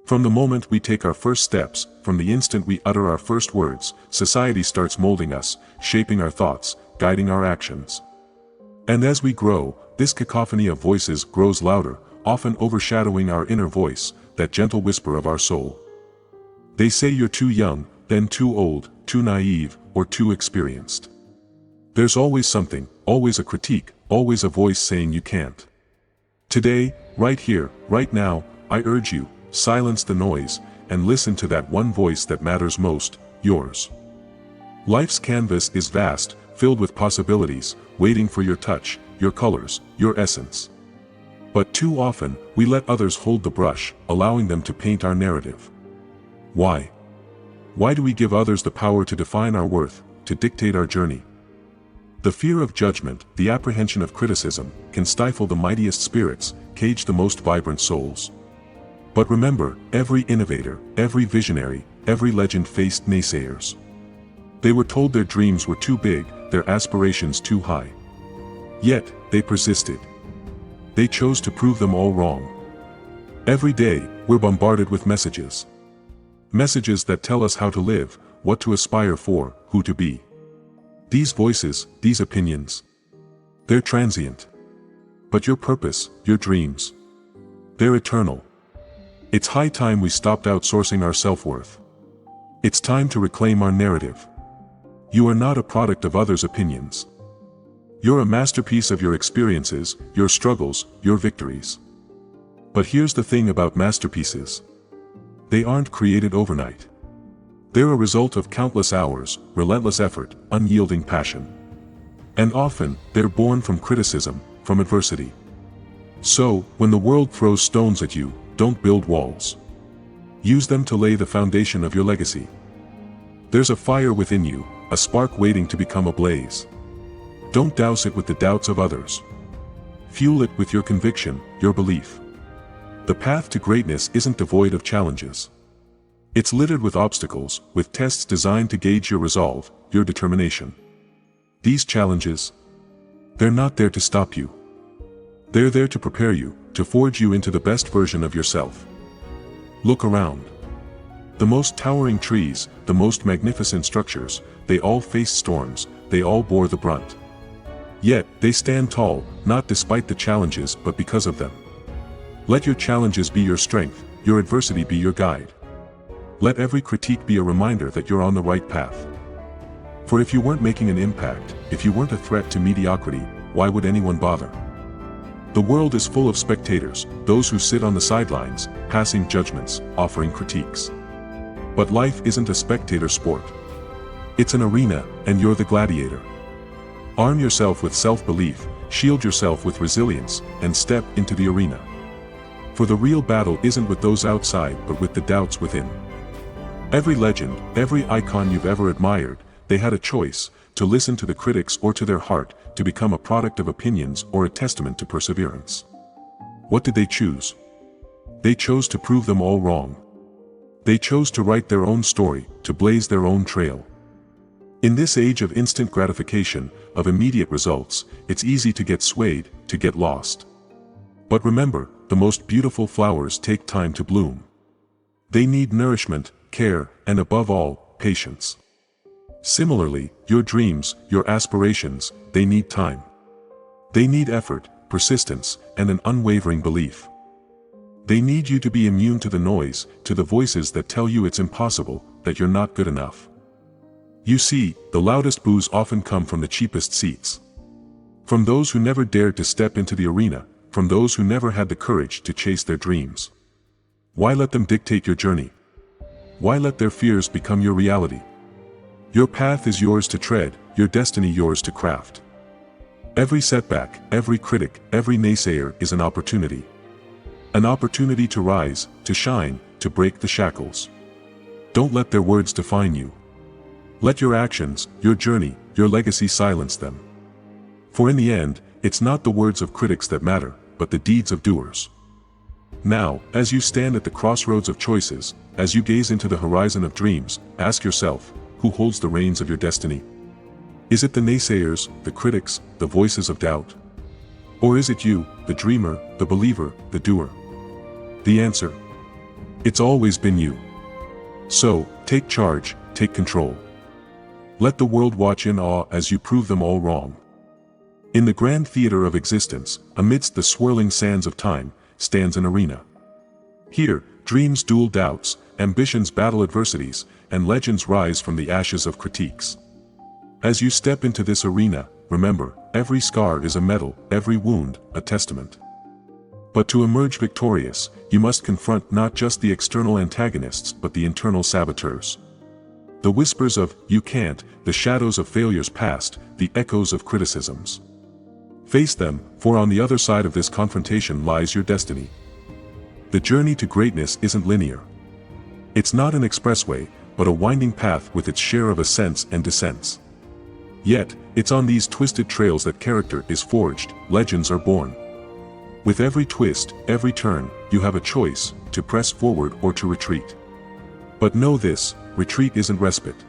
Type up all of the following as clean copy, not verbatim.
From the moment we take our first steps, from the instant we utter our first words, society starts molding us, shaping our thoughts, guiding our actions. And as we grow, this cacophony of voices grows louder, often overshadowing our inner voice, that gentle whisper of our soul. They say you're too young, then too old, too naive, or too experienced. There's always something, always a critique, always a voice saying you can't. Today, right here, right now, I urge you, silence the noise, and listen to that one voice that matters most, yours. Life's canvas is vast, filled with possibilities, waiting for your touch, your colors, your essence. But too often, we let others hold the brush, allowing them to paint our narrative. Why? Why do we give others the power to define our worth, to dictate our journey? The fear of judgment, the apprehension of criticism, can stifle the mightiest spirits, cage the most vibrant souls. But remember, every innovator, every visionary, every legend faced naysayers. They were told their dreams were too big, their aspirations too high. Yet, they persisted. They chose to prove them all wrong. Every day, we're bombarded with messages. Messages that tell us how to live, what to aspire for, who to be. These voices, these opinions, they're transient. But your purpose, your dreams, they're eternal. It's high time we stopped outsourcing our self-worth. It's time to reclaim our narrative. You are not a product of others' opinions. You're a masterpiece of your experiences, your struggles, your victories. But here's the thing about masterpieces. They aren't created overnight. They're a result of countless hours, relentless effort, unyielding passion. And often, they're born from criticism, from adversity. So, when the world throws stones at you, don't build walls. Use them to lay the foundation of your legacy. There's a fire within you, a spark waiting to become a blaze. Don't douse it with the doubts of others. Fuel it with your conviction, your belief. The path to greatness isn't devoid of challenges. It's littered with obstacles, with tests designed to gauge your resolve, your determination. These challenges, they're not there to stop you. They're there to prepare you, to forge you into the best version of yourself. Look around. The most towering trees, the most magnificent structures, they all faced storms, they all bore the brunt. Yet, they stand tall, not despite the challenges but because of them. Let your challenges be your strength, your adversity be your guide. Let every critique be a reminder that you're on the right path. For if you weren't making an impact, if you weren't a threat to mediocrity, why would anyone bother? The world is full of spectators, those who sit on the sidelines, passing judgments, offering critiques. But life isn't a spectator sport. It's an arena, and you're the gladiator. Arm yourself with self-belief, shield yourself with resilience, and step into the arena. For the real battle isn't with those outside but with the doubts within. Every legend, every icon you've ever admired, they had a choice, to listen to the critics or to their heart, to become a product of opinions or a testament to perseverance. What did they choose? They chose to prove them all wrong. They chose to write their own story, to blaze their own trail. In this age of instant gratification, of immediate results, it's easy to get swayed, to get lost. But remember, the most beautiful flowers take time to bloom. They need nourishment, care, and above all, patience. Similarly, your dreams, your aspirations, they need time. They need effort, persistence, and an unwavering belief. They need you to be immune to the noise, to the voices that tell you it's impossible, that you're not good enough. You see, the loudest boos often come from the cheapest seats. From those who never dared to step into the arena, from those who never had the courage to chase their dreams. Why let them dictate your journey? Why let their fears become your reality? Your path is yours to tread, your destiny yours to craft. Every setback, every critic, every naysayer is an opportunity. An opportunity to rise, to shine, to break the shackles. Don't let their words define you. Let your actions, your journey, your legacy silence them. For in the end, it's not the words of critics that matter, but the deeds of doers. Now, as you stand at the crossroads of choices, as you gaze into the horizon of dreams, ask yourself, who holds the reins of your destiny? Is it the naysayers, the critics, the voices of doubt? Or is it you, the dreamer, the believer, the doer? The answer? It's always been you. So, take charge, take control. Let the world watch in awe as you prove them all wrong. In the grand theater of existence, amidst the swirling sands of time, stands an arena. Here, dreams duel doubts, ambitions battle adversities, and legends rise from the ashes of critiques. As you step into this arena, remember, every scar is a medal, every wound, a testament. But to emerge victorious, you must confront not just the external antagonists but the internal saboteurs. The whispers of, "you can't," the shadows of failures past, the echoes of criticisms. Face them, for on the other side of this confrontation lies your destiny. The journey to greatness isn't linear. It's not an expressway, but a winding path with its share of ascents and descents. Yet, it's on these twisted trails that character is forged, legends are born. With every twist, every turn, you have a choice, to press forward or to retreat. But know this, retreat isn't respite.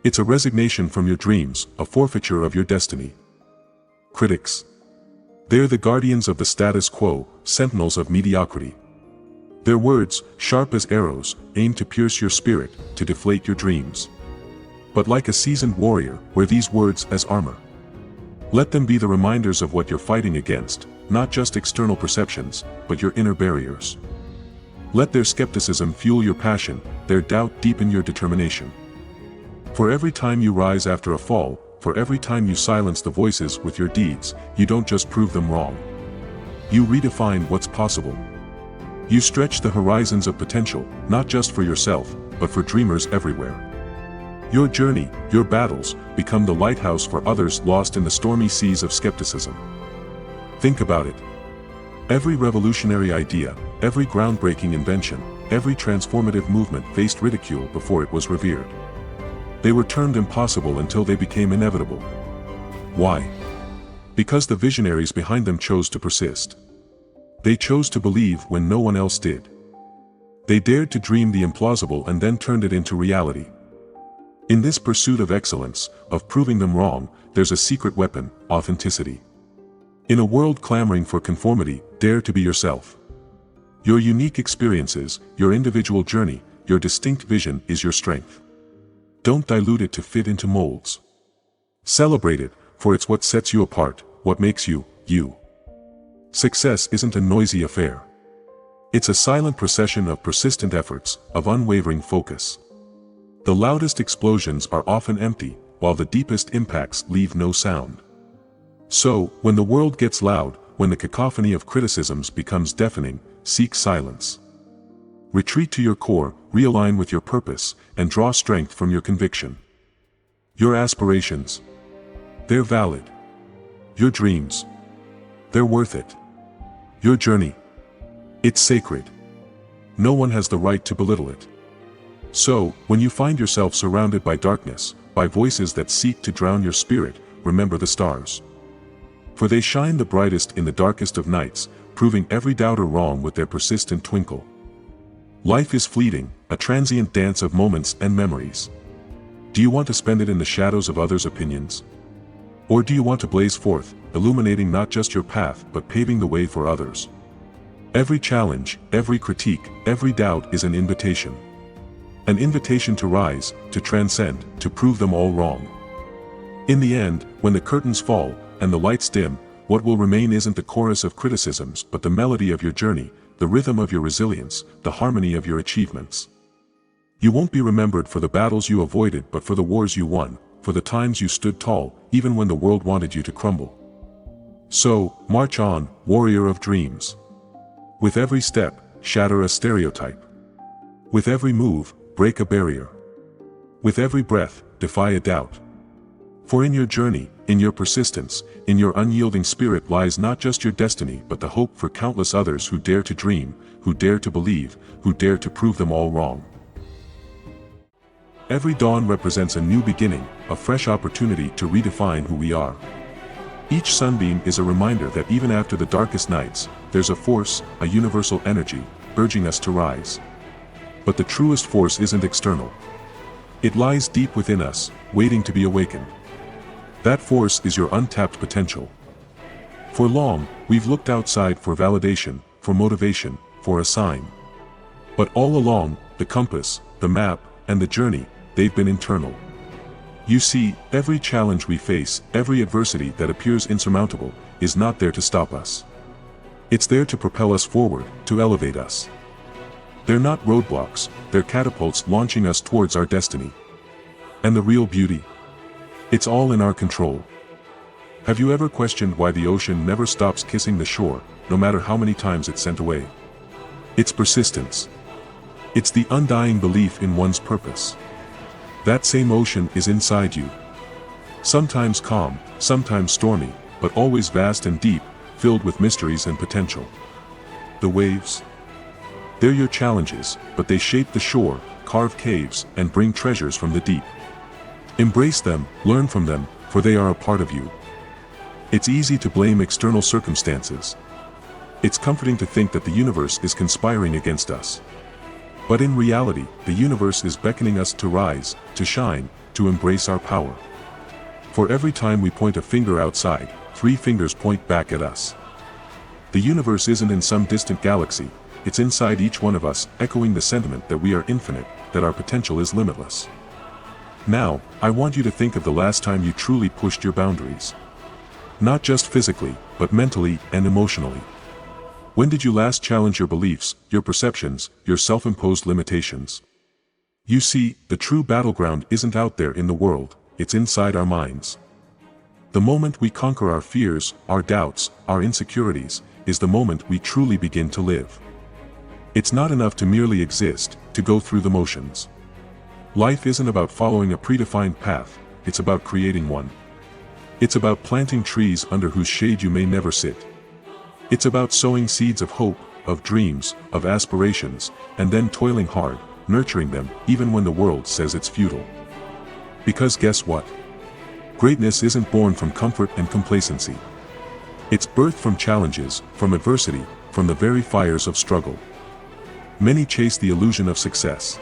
It's a resignation from your dreams, a forfeiture of your destiny. Critics. They're the guardians of the status quo, sentinels of mediocrity. Their words, sharp as arrows, aim to pierce your spirit, to deflate your dreams. But like a seasoned warrior, wear these words as armor. Let them be the reminders of what you're fighting against, not just external perceptions, but your inner barriers. Let their skepticism fuel your passion, their doubt deepen your determination. For every time you rise after a fall, for every time you silence the voices with your deeds, you don't just prove them wrong. You redefine what's possible. You stretch the horizons of potential, not just for yourself, but for dreamers everywhere. Your journey, your battles, become the lighthouse for others lost in the stormy seas of skepticism. Think about it. Every revolutionary idea, every groundbreaking invention, every transformative movement faced ridicule before it was revered. They were termed impossible until they became inevitable. Why? Because the visionaries behind them chose to persist. They chose to believe when no one else did. They dared to dream the implausible and then turned it into reality. In this pursuit of excellence, of proving them wrong, there's a secret weapon, authenticity. In a world clamoring for conformity, dare to be yourself. Your unique experiences, your individual journey, your distinct vision is your strength. Don't dilute it to fit into molds. Celebrate it, for it's what sets you apart, what makes you, you. Success isn't a noisy affair. It's a silent procession of persistent efforts, of unwavering focus. The loudest explosions are often empty, while the deepest impacts leave no sound. So, when the world gets loud, when the cacophony of criticisms becomes deafening, seek silence. Retreat to your core, realign with your purpose, and draw strength from your conviction. Your aspirations. They're valid. Your dreams. They're worth it. Your journey. It's sacred. No one has the right to belittle it. So, when you find yourself surrounded by darkness, by voices that seek to drown your spirit, remember the stars. For they shine the brightest in the darkest of nights, proving every doubter wrong with their persistent twinkle. Life is fleeting, a transient dance of moments and memories. Do you want to spend it in the shadows of others' opinions? Or do you want to blaze forth, illuminating not just your path but paving the way for others? Every challenge, every critique, every doubt is an invitation. An invitation to rise, to transcend, to prove them all wrong. In the end, when the curtains fall, and the lights dim, what will remain isn't the chorus of criticisms but the melody of your journey, the rhythm of your resilience, the harmony of your achievements. You won't be remembered for the battles you avoided but for the wars you won, for the times you stood tall, even when the world wanted you to crumble. So, march on, warrior of dreams. With every step, shatter a stereotype. With every move, break a barrier. With every breath, defy a doubt. For in your journey, in your persistence, in your unyielding spirit lies not just your destiny but the hope for countless others who dare to dream, who dare to believe, who dare to prove them all wrong. Every dawn represents a new beginning, a fresh opportunity to redefine who we are. Each sunbeam is a reminder that even after the darkest nights, there's a force, a universal energy, urging us to rise. But the truest force isn't external. It lies deep within us, waiting to be awakened. That force is your untapped potential. For long, we've looked outside for validation, for motivation, for a sign. But all along, the compass, the map, and the journey, they've been internal. You see, every challenge we face, every adversity that appears insurmountable, is not there to stop us. It's there to propel us forward, to elevate us. They're not roadblocks, they're catapults launching us towards our destiny. And the real beauty? It's all in our control. Have you ever questioned why the ocean never stops kissing the shore, no matter how many times it's sent away? It's persistence. It's the undying belief in one's purpose. That same ocean is inside you. Sometimes calm, sometimes stormy, but always vast and deep, filled with mysteries and potential. The waves? They're your challenges, but they shape the shore, carve caves, and bring treasures from the deep. Embrace them, learn from them, for they are a part of you. It's easy to blame external circumstances. It's comforting to think that the universe is conspiring against us. But in reality, the universe is beckoning us to rise, to shine, to embrace our power. For every time we point a finger outside, 3 fingers point back at us. The universe isn't in some distant galaxy, it's inside each one of us, echoing the sentiment that we are infinite, that our potential is limitless. Now, I want you to think of the last time you truly pushed your boundaries. Not just physically, but mentally and emotionally. When did you last challenge your beliefs, your perceptions, your self-imposed limitations? You see, the true battleground isn't out there in the world, it's inside our minds. The moment we conquer our fears, our doubts, our insecurities, is the moment we truly begin to live. It's not enough to merely exist, to go through the motions. Life isn't about following a predefined path, it's about creating one. It's about planting trees under whose shade you may never sit. It's about sowing seeds of hope, of dreams, of aspirations, and then toiling hard, nurturing them, even when the world says it's futile. Because guess what? Greatness isn't born from comfort and complacency. It's birthed from challenges, from adversity, from the very fires of struggle. Many chase the illusion of success.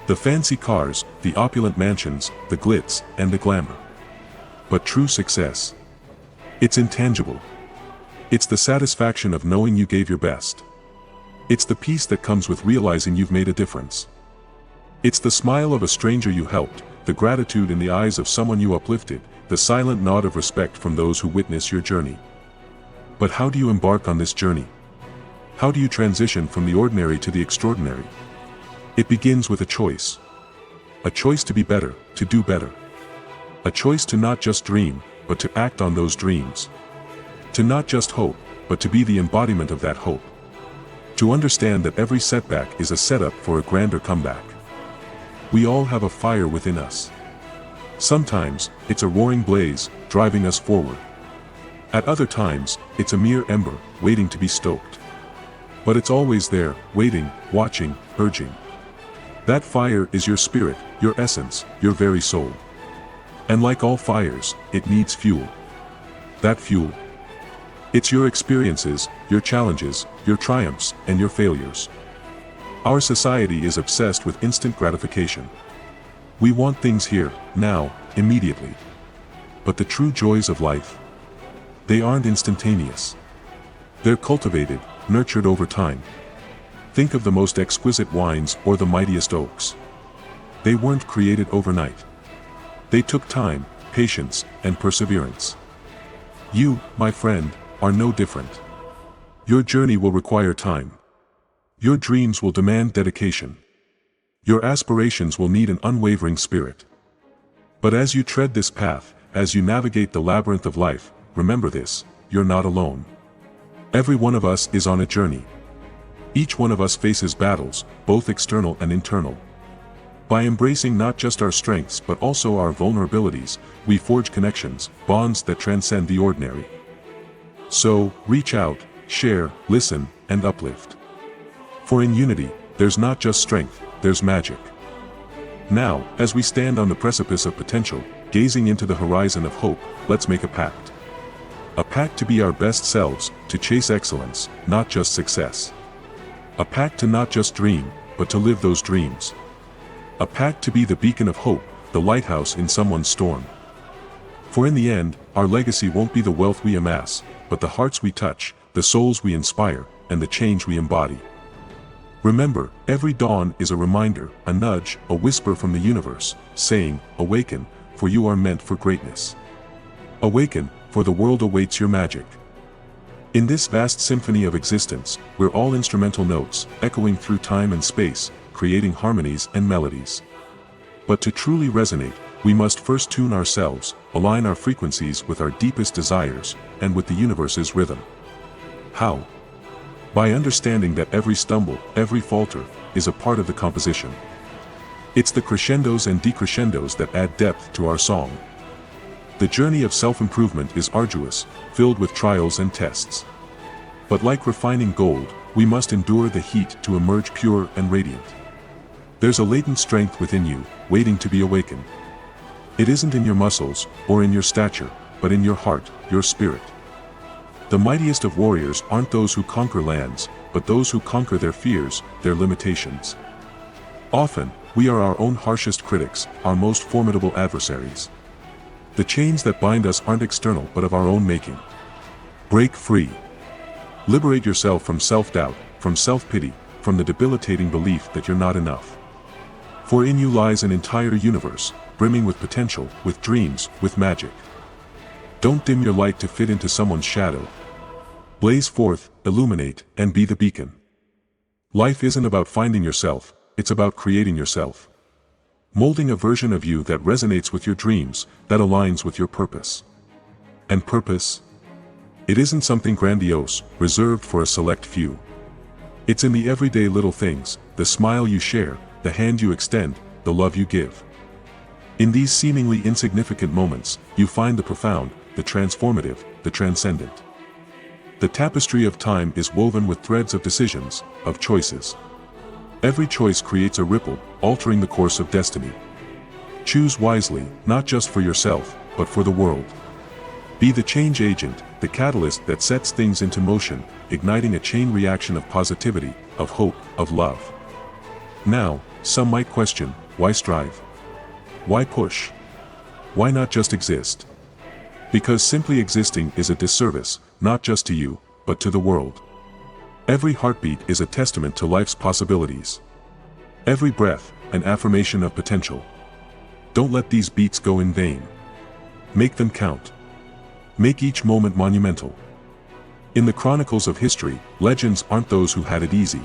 The fancy cars, the opulent mansions, the glitz, and the glamour. But true success? It's intangible. It's the satisfaction of knowing you gave your best. It's the peace that comes with realizing you've made a difference. It's the smile of a stranger you helped, the gratitude in the eyes of someone you uplifted, the silent nod of respect from those who witness your journey. But how do you embark on this journey? How do you transition from the ordinary to the extraordinary? It begins with a choice. A choice to be better, to do better. A choice to not just dream, but to act on those dreams. To not just hope, but to be the embodiment of that hope. To understand that every setback is a setup for a grander comeback. We all have a fire within us. Sometimes, it's a roaring blaze, driving us forward. At other times, it's a mere ember, waiting to be stoked. But it's always there, waiting, watching, urging. That fire is your spirit, your essence, your very soul. And like all fires, it needs fuel. That fuel. It's your experiences, your challenges, your triumphs, and your failures. Our society is obsessed with instant gratification. We want things here, now, immediately. But the true joys of life? They aren't instantaneous. They're cultivated, nurtured over time. Think of the most exquisite wines or the mightiest oaks. They weren't created overnight. They took time, patience, and perseverance. You, my friend, are no different. Your journey will require time. Your dreams will demand dedication. Your aspirations will need an unwavering spirit. But as you tread this path, as you navigate the labyrinth of life, remember this: you're not alone. Every one of us is on a journey. Each one of us faces battles, both external and internal. By embracing not just our strengths but also our vulnerabilities, we forge connections, bonds that transcend the ordinary. So, reach out, share, listen, and uplift. For in unity, there's not just strength, there's magic. Now, as we stand on the precipice of potential, gazing into the horizon of hope, let's make a pact. A pact to be our best selves, to chase excellence, not just success. A pact to not just dream, but to live those dreams. A pact to be the beacon of hope, the lighthouse in someone's storm. For in the end, our legacy won't be the wealth we amass, but the hearts we touch, the souls we inspire, and the change we embody. Remember, every dawn is a reminder, a nudge, a whisper from the universe, saying, awaken, for you are meant for greatness. Awaken, for the world awaits your magic. In this vast symphony of existence, we're all instrumental notes, echoing through time and space, creating harmonies and melodies. But to truly resonate, we must first tune ourselves, align our frequencies with our deepest desires, and with the universe's rhythm. How? By understanding that every stumble, every falter, is a part of the composition. It's the crescendos and decrescendos that add depth to our song. The journey of self-improvement is arduous, filled with trials and tests. But like refining gold, we must endure the heat to emerge pure and radiant. There's a latent strength within you, waiting to be awakened. It isn't in your muscles, or in your stature, but in your heart, your spirit. The mightiest of warriors aren't those who conquer lands, but those who conquer their fears, their limitations. Often, we are our own harshest critics, our most formidable adversaries. The chains that bind us aren't external but of our own making. Break free. Liberate yourself from self-doubt, from self-pity, from the debilitating belief that you're not enough. For in you lies an entire universe, brimming with potential, with dreams, with magic. Don't dim your light to fit into someone's shadow. Blaze forth, illuminate, and be the beacon. Life isn't about finding yourself, it's about creating yourself. Molding a version of you that resonates with your dreams, that aligns with your purpose. And purpose? It isn't something grandiose, reserved for a select few. It's in the everyday little things, the smile you share, the hand you extend, the love you give. In these seemingly insignificant moments, you find the profound, the transformative, the transcendent. The tapestry of time is woven with threads of decisions, of choices. Every choice creates a ripple, altering the course of destiny. Choose wisely, not just for yourself, but for the world. Be the change agent, the catalyst that sets things into motion, igniting a chain reaction of positivity, of hope, of love. Now, some might question, why strive? Why push? Why not just exist? Because simply existing is a disservice, not just to you, but to the world. Every heartbeat is a testament to life's possibilities. Every breath, an affirmation of potential. Don't let these beats go in vain. Make them count. Make each moment monumental. In the chronicles of history, legends aren't those who had it easy.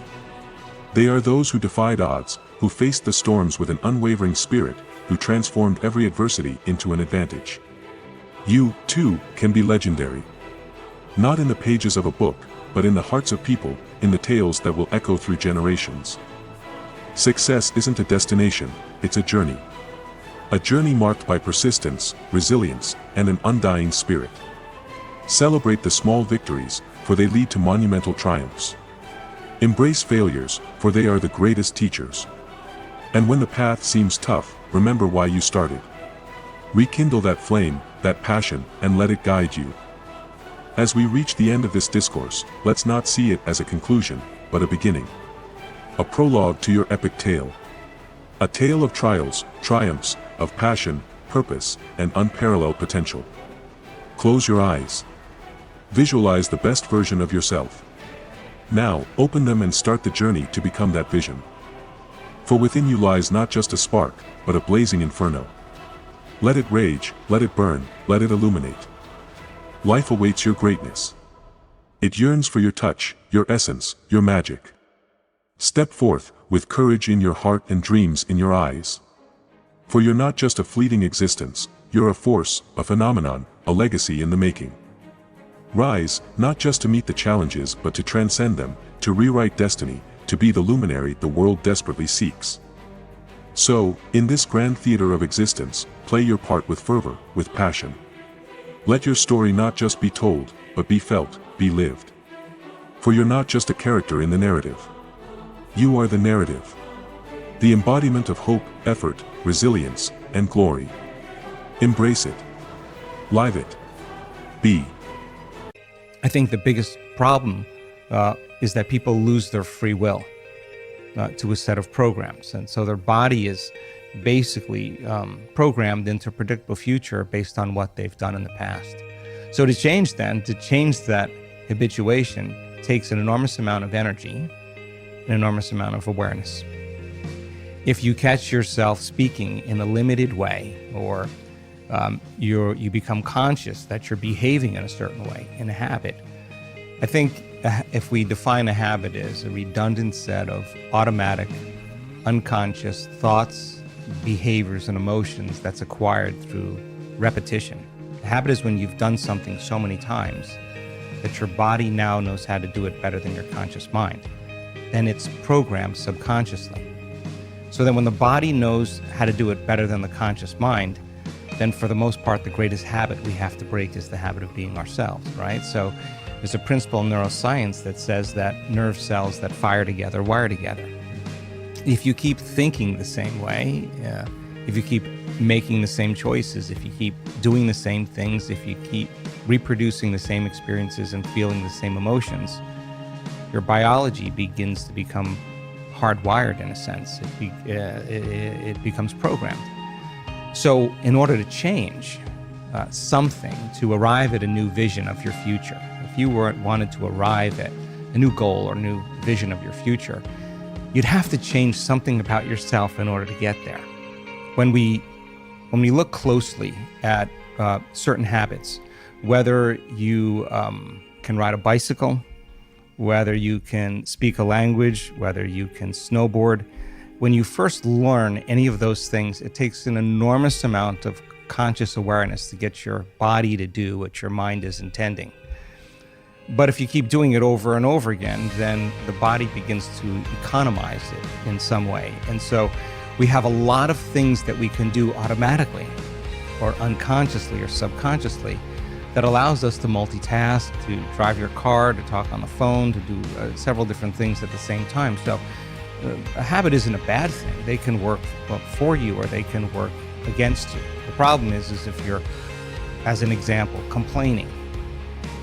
They are those who defied odds, who faced the storms with an unwavering spirit, who transformed every adversity into an advantage. You, too, can be legendary. Not in the pages of a book, but in the hearts of people, in the tales that will echo through generations. Success isn't a destination, it's a journey. A journey marked by persistence, resilience, and an undying spirit. Celebrate the small victories, for they lead to monumental triumphs. Embrace failures, for they are the greatest teachers. And when the path seems tough, remember why you started. Rekindle that flame, that passion, and let it guide you. As we reach the end of this discourse, let's not see it as a conclusion, but a beginning. A prologue to your epic tale. A tale of trials, triumphs, of passion, purpose, and unparalleled potential. Close your eyes. Visualize the best version of yourself. Now, open them and start the journey to become that vision. For within you lies not just a spark, but a blazing inferno. Let it rage, let it burn, let it illuminate. Life awaits your greatness. It yearns for your touch, your essence, your magic. Step forth, with courage in your heart and dreams in your eyes. For you're not just a fleeting existence, you're a force, a phenomenon, a legacy in the making. Rise, not just to meet the challenges but to transcend them, to rewrite destiny, to be the luminary the world desperately seeks. So, in this grand theater of existence, play your part with fervor, with passion. Let your story not just be told, but be felt, be lived. For you're not just a character in the narrative. You are the narrative. The embodiment of hope, effort, resilience, and glory. Embrace it. Live it. Be. I think the biggest problem is that people lose their free will to a set of programs. And so their body is basically programmed into a predictable future based on what they've done in the past. So to change that habituation takes an enormous amount of energy. an enormous amount of awareness. If you catch yourself speaking in a limited way, or you become conscious that you're behaving in a certain way, in a habit, I think if we define a habit as a redundant set of automatic, unconscious thoughts, behaviors, and emotions that's acquired through repetition. A habit is when you've done something so many times that your body now knows how to do it better than your conscious mind. Then it's programmed subconsciously. So that when the body knows how to do it better than the conscious mind, then for the most part, the greatest habit we have to break is the habit of being ourselves, right? So there's a principle in neuroscience that says that nerve cells that fire together wire together. If you keep thinking the same way, if you keep making the same choices, if you keep doing the same things, if you keep reproducing the same experiences and feeling the same emotions, your biology begins to become hardwired in a sense. It becomes programmed. So in order to change something, to arrive at a new vision of your future, if you wanted to arrive at a new goal or new vision of your future, you'd have to change something about yourself in order to get there. When we look closely at certain habits, whether you can ride a bicycle, whether you can speak a language, whether you can snowboard, when you first learn any of those things, it takes an enormous amount of conscious awareness to get your body to do what your mind is intending. But if you keep doing it over and over again, then the body begins to economize it in some way. And so we have a lot of things that we can do automatically or unconsciously or subconsciously that allows us to multitask, to drive your car, to talk on the phone, to do several different things at the same time. So a habit isn't a bad thing. They can work for you or they can work against you. The problem is if you're, as an example, complaining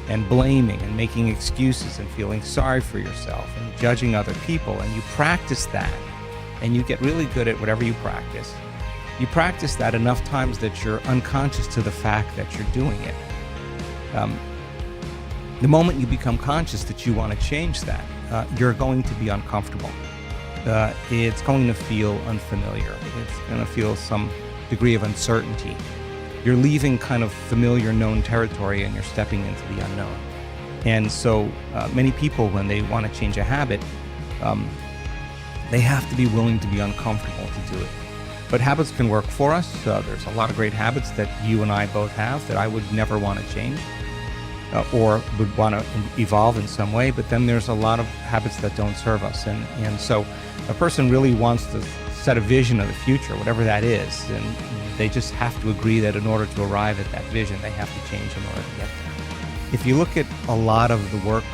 and blaming and making excuses and feeling sorry for yourself and judging other people, and you practice that and you get really good at whatever you practice. You practice that enough times that you're unconscious to the fact that you're doing it. The moment you become conscious that you want to change that, you're going to be uncomfortable. It's going to feel unfamiliar. It's going to feel some degree of uncertainty. You're leaving kind of familiar known territory and you're stepping into the unknown. And so many people, when they want to change a habit, they have to be willing to be uncomfortable to do it. But habits can work for us. There's a lot of great habits that you and I both have that I would never want to change or would want to evolve in some way. But then there's a lot of habits that don't serve us. And so a person really wants to set a vision of the future, whatever that is. And they just have to agree that in order to arrive at that vision, they have to change in order to get there. If you look at a lot of the work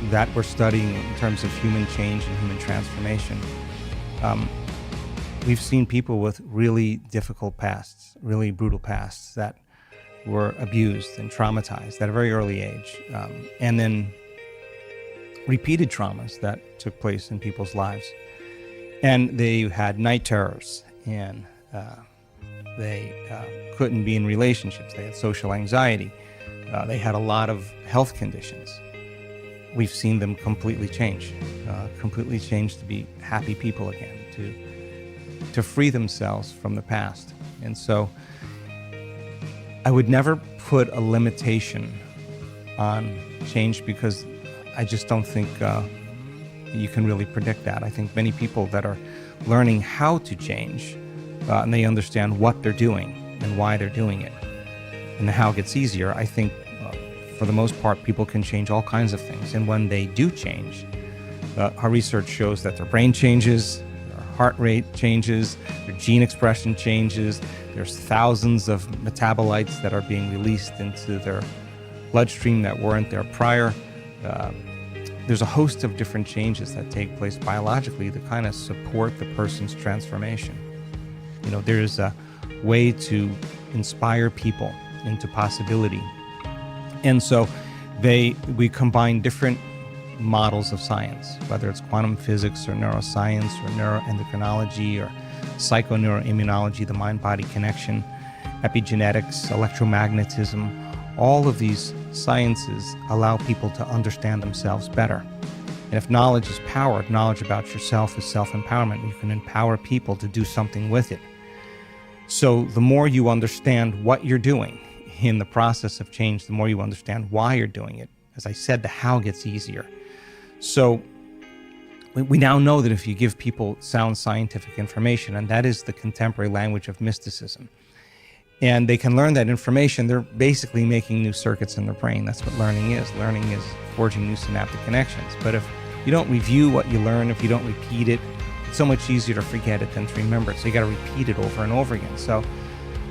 that we're studying in terms of human change and human transformation, we've seen people with really difficult pasts, really brutal pasts that were abused and traumatized at a very early age, and then repeated traumas that took place in people's lives. And they had night terrors, and they couldn't be in relationships. They had social anxiety. They had a lot of health conditions. We've seen them completely change to be happy people again, to free themselves from the past. And so I would never put a limitation on change because I just don't think you can really predict that. I think many people that are learning how to change and they understand what they're doing and why they're doing it and how it gets easier, I think for the most part people can change all kinds of things. And when they do change, our research shows that their brain changes, heart rate changes, their gene expression changes, there's thousands of metabolites that are being released into their bloodstream that weren't there prior. There's a host of different changes that take place biologically to kind of support the person's transformation. You know, there's a way to inspire people into possibility. And so we combine different models of science, whether it's quantum physics or neuroscience or neuroendocrinology or psychoneuroimmunology, the mind-body connection, epigenetics, electromagnetism. All of these sciences allow people to understand themselves better. And if knowledge is power, knowledge about yourself is self-empowerment. You can empower people to do something with it. So the more you understand what you're doing in the process of change, the more you understand why you're doing it. As I said, the how gets easier. So we now know that if you give people sound scientific information, and that is the contemporary language of mysticism, and they can learn that information, they're basically making new circuits in their brain. That's what learning is. Learning is forging new synaptic connections. But if you don't review what you learn, if you don't repeat it, it's so much easier to forget it than to remember it. So you got to repeat it over and over again. So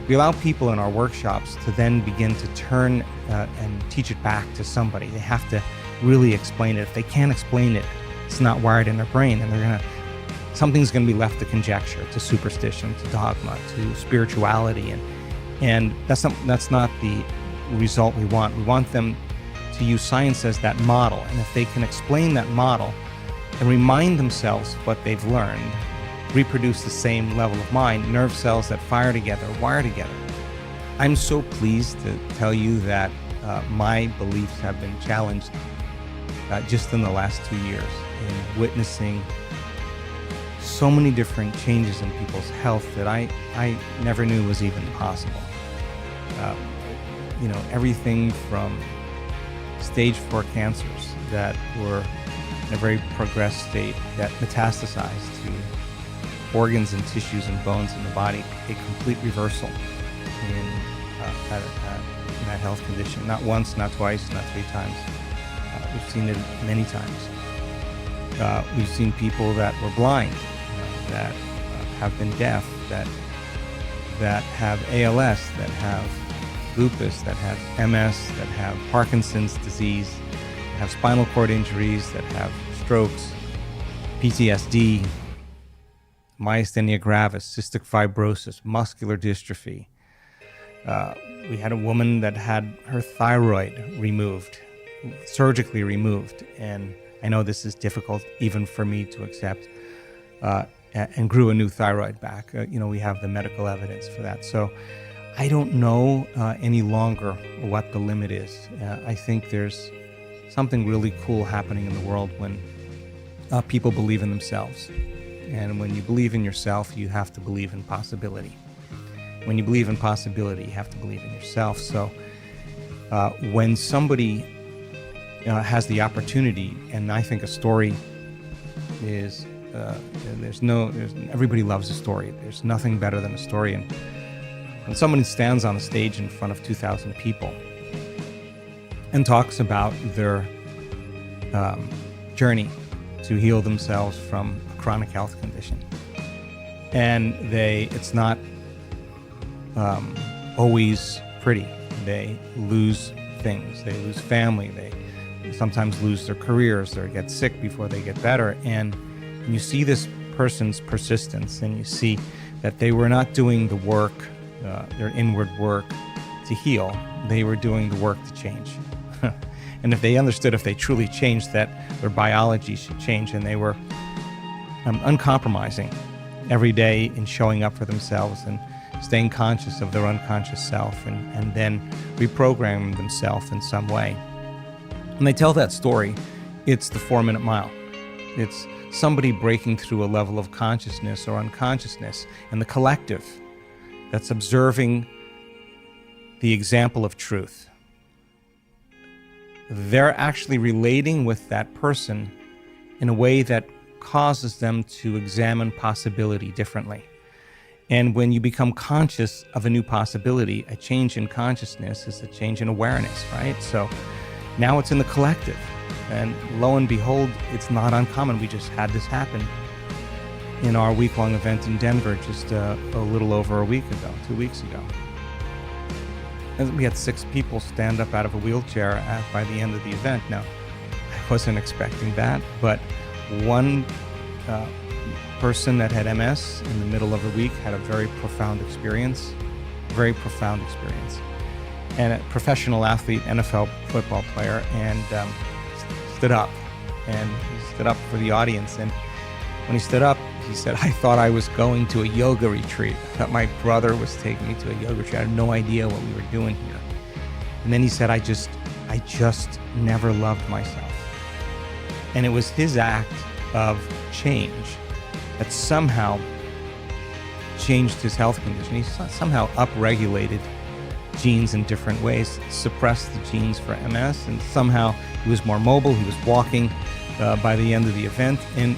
we allow people in our workshops to then begin to turn and teach it back to somebody. They have to really explain it. If they can't explain it, it's not wired in their brain, and something's going to be left to conjecture, to superstition, to dogma, to spirituality, and that's not the result we want. We want them to use science as that model, and if they can explain that model and remind themselves what they've learned, reproduce the same level of mind, nerve cells that fire together, wire together. I'm so pleased to tell you that my beliefs have been challenged just in the last 2 years in witnessing so many different changes in people's health that I never knew was even possible. Everything from stage 4 cancers that were in a very progressed state that metastasized to organs and tissues and bones in the body, a complete reversal in that health condition. Not once, not twice, not 3 times. We've seen it many times. We've seen people that were blind, that have been deaf, that have ALS, that have lupus, that have MS, that have Parkinson's disease, that have spinal cord injuries, that have strokes, PTSD, myasthenia gravis, cystic fibrosis, muscular dystrophy. We had a woman that had her thyroid removed, surgically removed, and I know this is difficult even for me to accept, and grew a new thyroid back. We have the medical evidence for that. So I don't know any longer what the limit is. I think there's something really cool happening in the world when people believe in themselves. And when you believe in yourself, you have to believe in possibility. When you believe in possibility, you have to believe in yourself. So when somebody has the opportunity, and I think a story is, everybody loves a story. There's nothing better than a story. And when somebody stands on a stage in front of 2,000 people and talks about their journey to heal themselves from a chronic health condition, and it's not always pretty. They lose things. They lose family. They sometimes lose their careers or get sick before they get better. And you see this person's persistence, and you see that they were not doing the work, their inward work to heal. They were doing the work to change. And if they understood, if they truly changed, that their biology should change, and they were uncompromising every day in showing up for themselves and staying conscious of their unconscious self, and then reprogramming themselves in some way. When they tell that story, it's the 4-minute mile. It's somebody breaking through a level of consciousness or unconsciousness, and the collective that's observing the example of truth. They're actually relating with that person in a way that causes them to examine possibility differently. And when you become conscious of a new possibility, a change in consciousness is a change in awareness, right? So now it's in the collective. And lo and behold, it's not uncommon. We just had this happen in our week-long event in Denver just a little over a week ago, 2 weeks ago. And we had 6 people stand up out of a wheelchair by the end of the event. Now, I wasn't expecting that, but one person that had MS in the middle of the week had a very profound experience. And a professional athlete, NFL football player, and stood up. And he stood up for the audience. And when he stood up, he said, "I thought I was going to a yoga retreat. I thought my brother was taking me to a yoga retreat. I had no idea what we were doing here." And then he said, I just never loved myself. And it was his act of change that somehow changed his health condition. He somehow upregulated genes in different ways, suppressed the genes for MS, and somehow he was more mobile. He was walking by the end of the event, and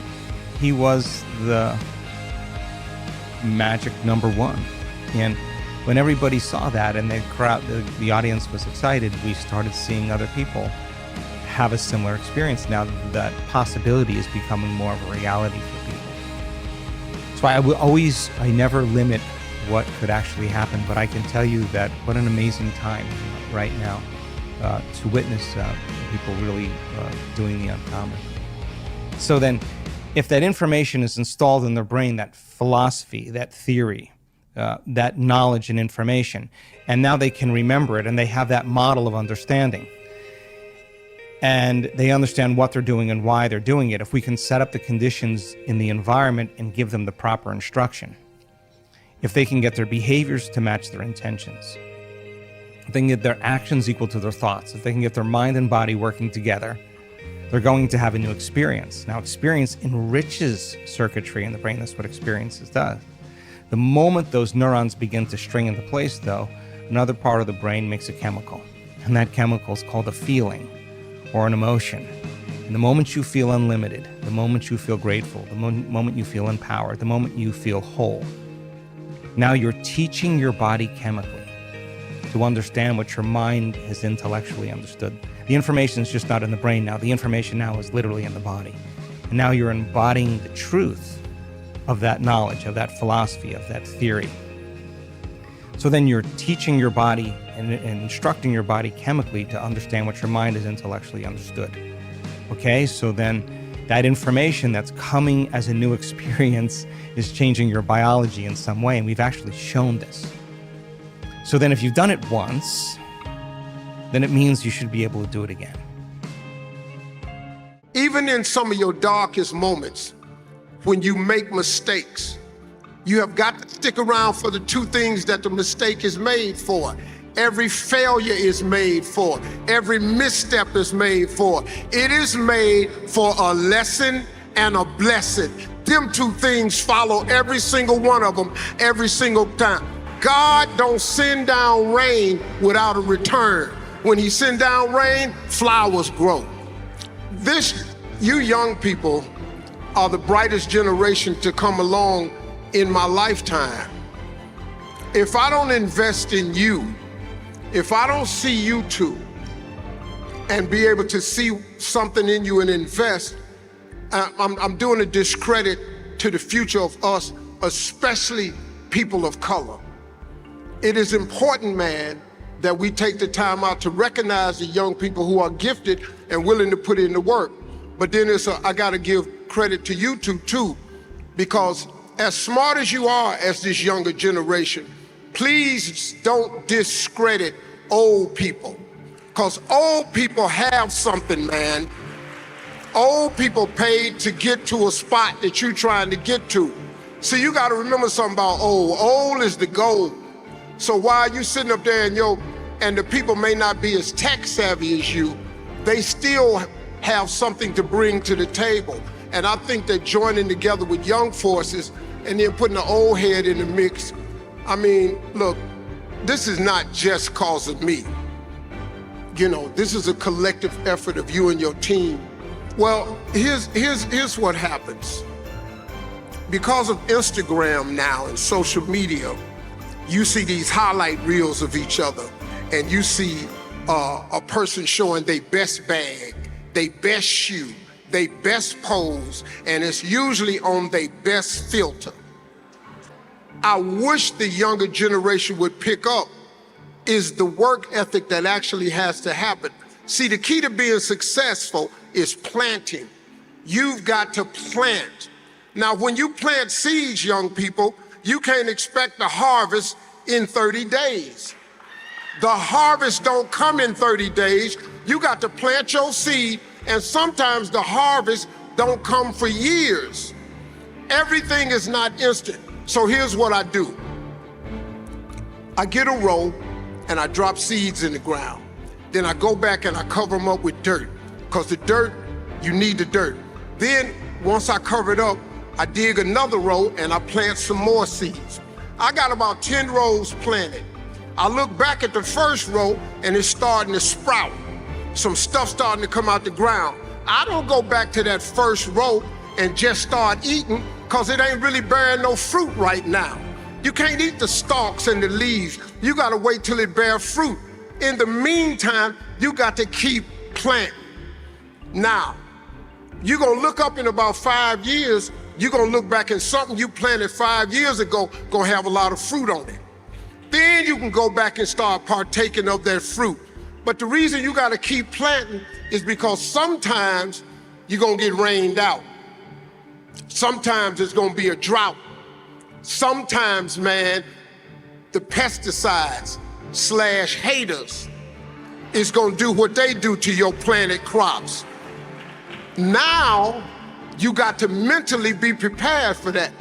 he was the magic number one. And when everybody saw that and the audience was excited, we started seeing other people have a similar experience. Now that possibility is becoming more of a reality for people. So I never limit what could actually happen, but I can tell you that what an amazing time right now to witness people really doing the uncommon. So then, if that information is installed in their brain, that philosophy, that theory, that knowledge and information, and now they can remember it and they have that model of understanding, and they understand what they're doing and why they're doing it, if we can set up the conditions in the environment and give them the proper instruction, if they can get their behaviors to match their intentions, if they can get their actions equal to their thoughts, if they can get their mind and body working together, they're going to have a new experience. Now, experience enriches circuitry in the brain. That's what experiences does. The moment those neurons begin to string into place, though, another part of the brain makes a chemical. And that chemical is called a feeling or an emotion. And the moment you feel unlimited, the moment you feel grateful, the moment you feel empowered, the moment you feel whole, now you're teaching your body chemically to understand what your mind has intellectually understood. The information is just not in the brain now. The information now is literally in the body. And now you're embodying the truth of that knowledge, of that philosophy, of that theory. So then you're teaching your body and instructing your body chemically to understand what your mind has intellectually understood. Okay, so then that information that's coming as a new experience is changing your biology in some way, and we've actually shown this. So then if you've done it once, then it means you should be able to do it again. Even in some of your darkest moments, when you make mistakes, you have got to stick around for the two things that the mistake is made for. Every failure is made for. Every misstep is made for. It is made for a lesson and a blessing. Them two things follow every single one of them, every single time. God don't send down rain without a return. When he send down rain, flowers grow. You young people are the brightest generation to come along in my lifetime. If I don't invest in you, if I don't see you two and be able to see something in you and invest, I'm doing a discredit to the future of us, especially people of color. It is important, man, that we take the time out to recognize the young people who are gifted and willing to put in the work. But then I gotta give credit to you two too, because as smart as you are as this younger generation, please don't discredit old people, because old people have something, man. Old people paid to get to a spot that you're trying to get to. So you got to remember something about old. Old is the goal. So while you sitting up there and the people may not be as tech savvy as you, they still have something to bring to the table. And I think that joining together with young forces and then putting the old head in the mix, I mean, look, this is not just cause of me. You know, this is a collective effort of you and your team. Well, here's what happens. Because of Instagram now and social media, you see these highlight reels of each other, and you see a person showing their best bag, their best shoe, their best pose, and it's usually on their best filter. I wish the younger generation would pick up is the work ethic that actually has to happen. See, the key to being successful is planting. You've got to plant. Now, when you plant seeds, young people, you can't expect the harvest in 30 days. The harvest don't come in 30 days. You got to plant your seed, and sometimes the harvest don't come for years. Everything is not instant. So here's what I do. I get a row and I drop seeds in the ground. Then I go back and I cover them up with dirt, because the dirt You need the dirt. Then, once I cover it up, I dig another row and I plant some more seeds. I got about 10 rows planted. I look back at the first row and it's starting to sprout. Some stuff starting to come out the ground. I don't go back to that first row and just start eating because it ain't really bearing no fruit right now. You can't eat the stalks and the leaves. You gotta wait till it bears fruit. In the meantime, you got to keep planting. Now, you're gonna look up in about 5 years, you're gonna look back and something you planted 5 years ago gonna have a lot of fruit on it. Then you can go back and start partaking of that fruit. But the reason you gotta keep planting is because sometimes you're gonna get rained out. Sometimes it's gonna be a drought. Sometimes, man, the pesticides / haters is gonna do what they do to your planted crops. Now, you got to mentally be prepared for that.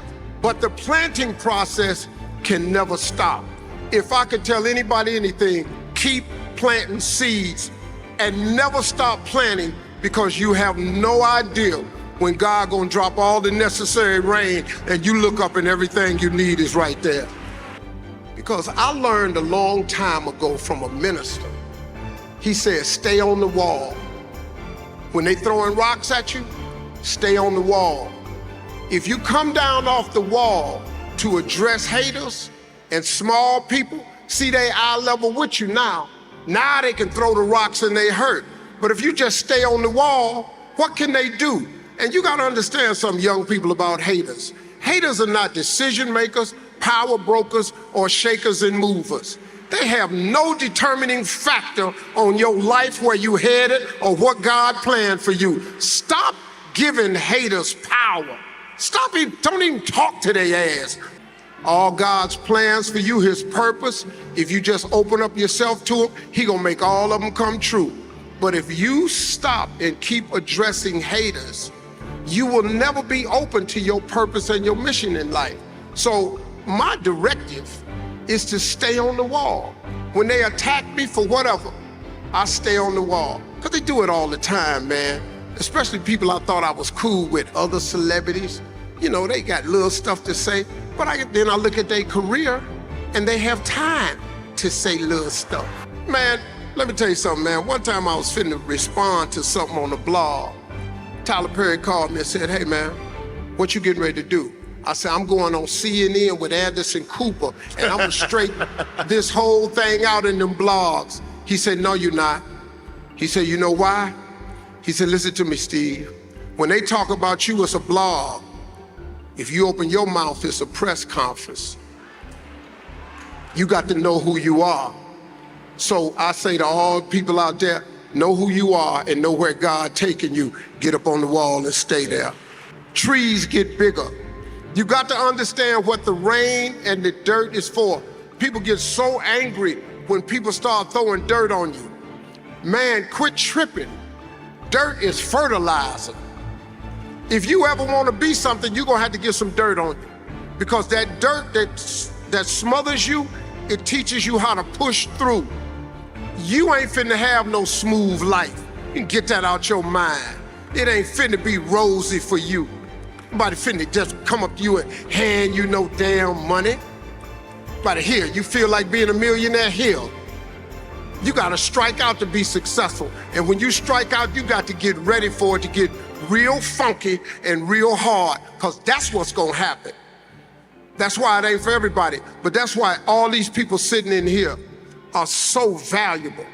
But the planting process can never stop. If I could tell anybody anything, keep planting seeds and never stop planting, because you have no idea when God gonna drop all the necessary rain and you look up and everything you need is right there. Because I learned a long time ago from a minister. He said, stay on the wall. When they throwing rocks at you, stay on the wall. If you come down off the wall to address haters and small people, see they eye level with you now. Now they can throw the rocks and they hurt. But if you just stay on the wall, what can they do? And you gotta understand some young people about haters. Haters are not decision makers, power brokers, or shakers and movers. They have no determining factor on your life, where you headed, or what God planned for you. Stop giving haters power. Don't even talk to their ass. All God's plans for you, his purpose, if you just open up yourself to him, he gonna make all of them come true. But if you stop and keep addressing haters, you will never be open to your purpose and your mission in life. So my directive is to stay on the wall. When they attack me for whatever, I stay on the wall. Because they do it all the time, man. Especially people I thought I was cool with, other celebrities. You know, they got little stuff to say, but then I look at their career and they have time to say little stuff. Man, let me tell you something, man. One time I was finna respond to something on the blog. Tyler Perry called me and said, hey, man, what you getting ready to do? I said, I'm going on CNN with Anderson Cooper, and I'm gonna straighten this whole thing out in them blogs. He said, no, you're not. He said, you know why? He said, listen to me, Steve. When they talk about you, it's a blog. If you open your mouth, it's a press conference. You got to know who you are. So I say to all people out there, know who you are and know where God taking you. Get up on the wall and stay there. Trees get bigger. You got to understand what the rain and the dirt is for. People get so angry when people start throwing dirt on you. Man, quit tripping. Dirt is fertilizer. If you ever want to be something, you're gonna have to get some dirt on you. Because that dirt that smothers you, it teaches you how to push through. You ain't finna have no smooth life. You can get that out your mind. It ain't finna be rosy for you. Nobody finna just come up to you and hand you no damn money. But here, you feel like being a millionaire here. You gotta strike out to be successful. And when you strike out, you got to get ready for it to get real funky and real hard, because that's what's gonna happen. That's why it ain't for everybody. But that's why all these people sitting in here are so valuable.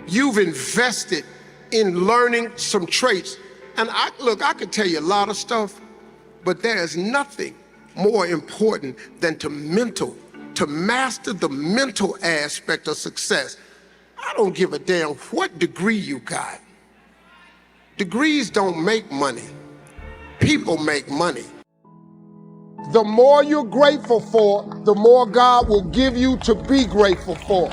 You've invested in learning some traits. And I could tell you a lot of stuff, but there is nothing more important than to master the mental aspect of success. I don't give a damn what degree you got. Degrees don't make money. People make money. The more you're grateful for, the more God will give you to be grateful for.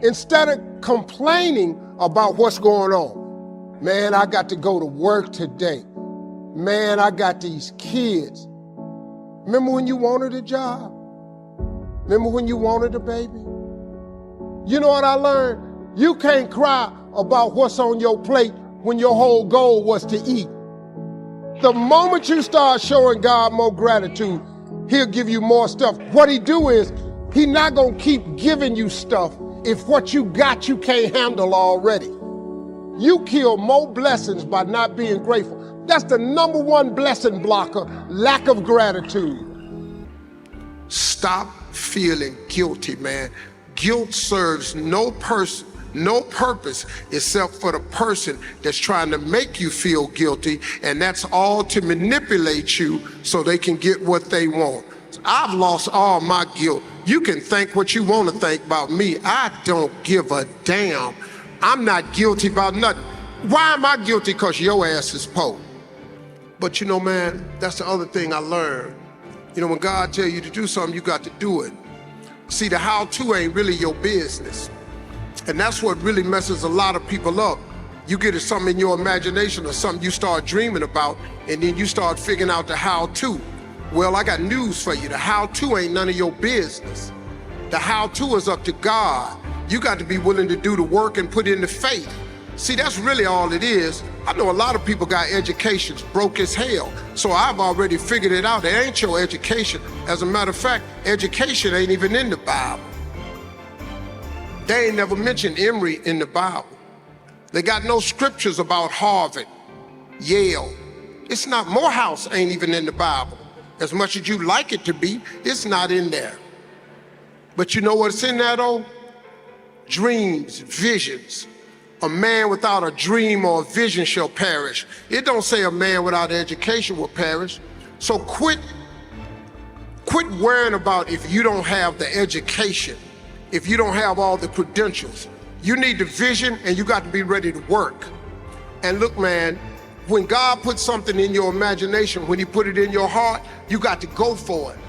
Instead of complaining about what's going on, man, I got to go to work today. Man, I got these kids. Remember when you wanted a job? Remember when you wanted a baby? You know what I learned? You can't cry about what's on your plate when your whole goal was to eat. The moment you start showing God more gratitude, he'll give you more stuff. What he do is, he not gonna keep giving you stuff if what you got you can't handle already. You kill more blessings by not being grateful. That's the number one blessing blocker, lack of gratitude. Stop feeling guilty, man. Guilt serves no purpose except for the person that's trying to make you feel guilty, and that's all to manipulate you so they can get what they want. I've lost all my guilt. You can think what you want to think about me. I don't give a damn. I'm not guilty about nothing. Why am I guilty? Because your ass is poor. But you know, man, that's the other thing I learned. You know, when God tell you to do something, you got to do it. See, the how-to ain't really your business. And that's what really messes a lot of people up. You get something in your imagination or something you start dreaming about, and then you start figuring out the how-to. Well, I got news for you. The how-to ain't none of your business. The how-to is up to God. You got to be willing to do the work and put in the faith. See, that's really all it is. I know a lot of people got educations broke as hell, so I've already figured it out. It ain't your education. As a matter of fact, education ain't even in the Bible. They ain't never mentioned Emory in the Bible. They got no scriptures about Harvard, Yale. It's not, Morehouse ain't even in the Bible. As much as you like it to be, it's not in there. But you know what's in there though? Dreams, visions. A man without a dream or a vision shall perish. It don't say a man without education will perish. So quit worrying about if you don't have the education, if you don't have all the credentials. You need the vision and you got to be ready to work. And look, man, when God puts something in your imagination, when he put it in your heart, you got to go for it.